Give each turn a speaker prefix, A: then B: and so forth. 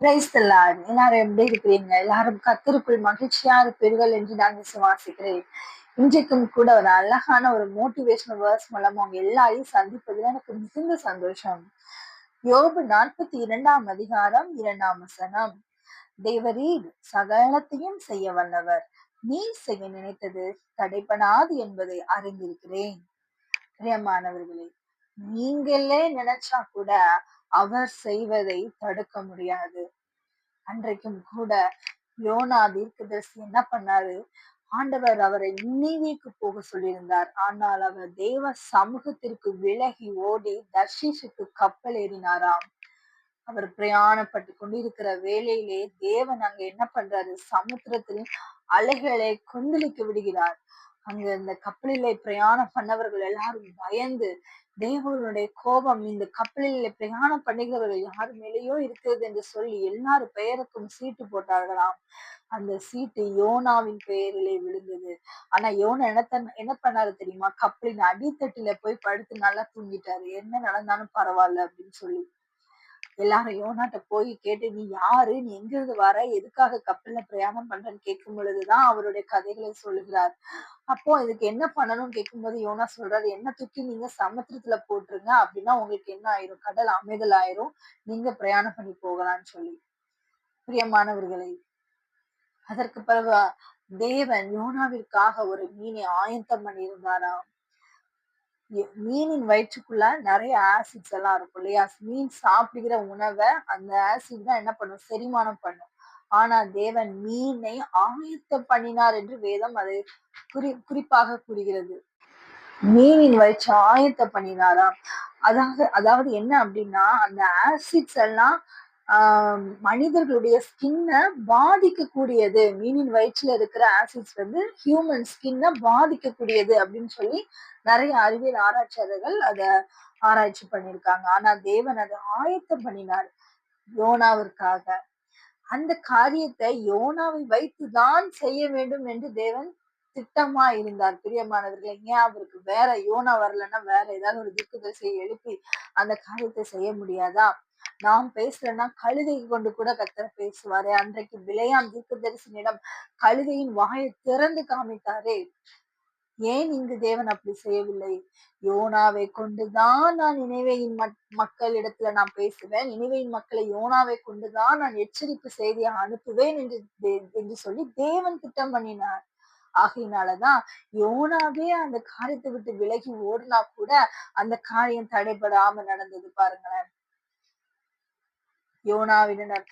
A: Praise the Lord. எல்லாரும் எப்படி இருக்கிறீங்க? எல்லாரும் கர்த்தருக்குள் மகிழ்ச்சியா இருப்பீர்கள் என்று நான் விசுவாசிக்கிறேன். இன்றைக்கும் கூட ஒரு அழகான ஒரு மோட்டிவேஷனல் வேர்ஸ் மூலம் அவங்க எல்லாரையும் சந்திப்பதில் எனக்கு மிகுந்த சந்தோஷம். யோபு 42ஆம் அதிகாரம் 2ஆம் வசனம். தேவரீர் சகலத்தையும் செய்ய வல்லவர். நீர் செய்ய நினைத்தது தடைபடாது என்பதை அறிந்திருக்கிறேன். பிரியமானவர்களே, நீங்களே நினைச்சா கூட அவர் செய்வதை தடுக்க முடியாது. அன்றைக்கும் கூட யோனா தீர்க்கதரிசி என்ன பண்ணாரு? ஆண்டவர் அவரை நினிவேக்கு போக சொல்லியிருந்தார். ஆனால் அவர் தேவ சமூகத்திற்கு விலகி ஓடி தர்ஷீசுக்கு கப்பல் ஏறினாராம். அவர் பிரயாணப்பட்டு கொண்டிருக்கிற வேளையிலே தேவன் அங்க என்ன பண்றாரு? சமுத்திரத்தில் அலைகளை கொந்தளிக்க விடுகிறார். அங்க இந்த கப்பலிலே பிரயாணம் பண்ணவர்கள் எல்லாரும் பயந்து, தேவனுடைய கோபம் இந்த கப்பலிலே பிரயாணம் பண்ணுகிறவர்கள் யார் மேலேயோ இருக்கிறது என்று சொல்லி எல்லாரும் பெயருக்கும் சீட்டு போட்டார்களாம். அந்த சீட்டு யோனாவின் பெயரிலே விழுந்தது. ஆனா யோனா என்ன பண்ணாரு தெரியுமா? கப்பலின் அடித்தட்டுல போய் படுத்து நல்லா தூங்கிட்டாரு. என்ன நடந்தாலும் பரவாயில்ல அப்படின்னு சொல்லி. எல்லாரும் யோனாட்ட போய் கேட்டு, நீ யாரு? நீ எங்க இருந்து வர? எதுக்காக கப்பல்ல பிரயாணம் பண்றன்னு கேட்கும் பொழுதுதான் அவருடைய கதைகளை சொல்லுகிறார். அப்போ இதுக்கு என்ன பண்ணணும்னு கேட்கும்போது யோனா சொல்றாரு, என்ன தூக்கி நீங்க சமுத்திரத்துல போட்டுருங்க. அப்படின்னா உங்களுக்கு என்ன ஆயிரும்? கடல் அமைதல் ஆயிரும். நீங்க பிரயாணம் பண்ணி போகலாம்னு சொல்லி. பிரியமானவர்களை, அதற்கு பிறகு தேவன் யோனாவிற்காக ஒரு மீனை ஆயத்தம் பண்ணியிருந்தாராம். மீனின் வயிற்றுக்குள்ள நிறைய ஆசிட்ஸ் எல்லாம் இருக்கும் இல்லையா? மீன் சாப்பிடுகிற உணவை அந்த ஆசிட் தான் என்ன பண்ணும்? செரிமானம் பண்ணும். ஆனா தேவன் மீனை ஆயத்தம் பண்ணினார் என்று வேதம் அதை குறிப்பாக கூறுகிறது. மீனின் வயிற்று ஆயத்தம் பண்ணினாராம். அதாவது என்ன அப்படின்னா, அந்த ஆசிட்ஸ் எல்லாம் மனிதர்களுடைய ஸ்கின்னை பாதிக்கக்கூடியது. மீனின் வயிற்றுல இருக்கிற ஆசிட்ஸ் வந்து ஹியூமன் ஸ்கின்னை பாதிக்கக்கூடியது அப்படின்னு சொல்லி நிறைய அறிவியல் ஆராய்ச்சியாளர்கள் அத ஆராய்ச்சி பண்ணியிருக்காங்க. ஆனா தேவன் அதை ஆயத்தம் பண்ணினார் யோனாவிற்காக. அந்த காரியத்தை யோனாவை வைத்துதான் செய்ய வேண்டும் என்று தேவன் திட்டமா இருந்தார். பிரியமானவர்களே, ஏன் அவருக்கு வேற யோனா வரலன்னா வேற ஏதாவது ஒரு தீர்க்கதரிசியை எழுப்பி அந்த காரியத்தை செய்ய முடியாதா? நாம் பேசலன்னா கழுதை கொண்டு கூட கர்த்தர் பேசுவாரே. அன்றைக்கு பிலேயாம் தீர்க்கதரிசியிடம் கழுதையின் வாயை திறந்து காமித்தாரே. ஏன் இங்கு தேவன் அப்படி செய்யவில்லை? யோனாவை கொண்டுதான் நான் நினைவேயின் மக்களிடத்துல நான் பேசுவேன். நினைவேயின் மக்களை யோனாவை கொண்டுதான் நான் எச்சரிப்பு செய்தியை அனுப்புவேன் என்று சொல்லி தேவன் திட்டம் பண்ணினார். ஆகையினாலதான் யோனாவே அந்த காரியத்தை விட்டு விலகி ஓடினா கூட அந்த காரியம் தடைபடாம நடந்தது. பாருங்களேன், யோனாவினர்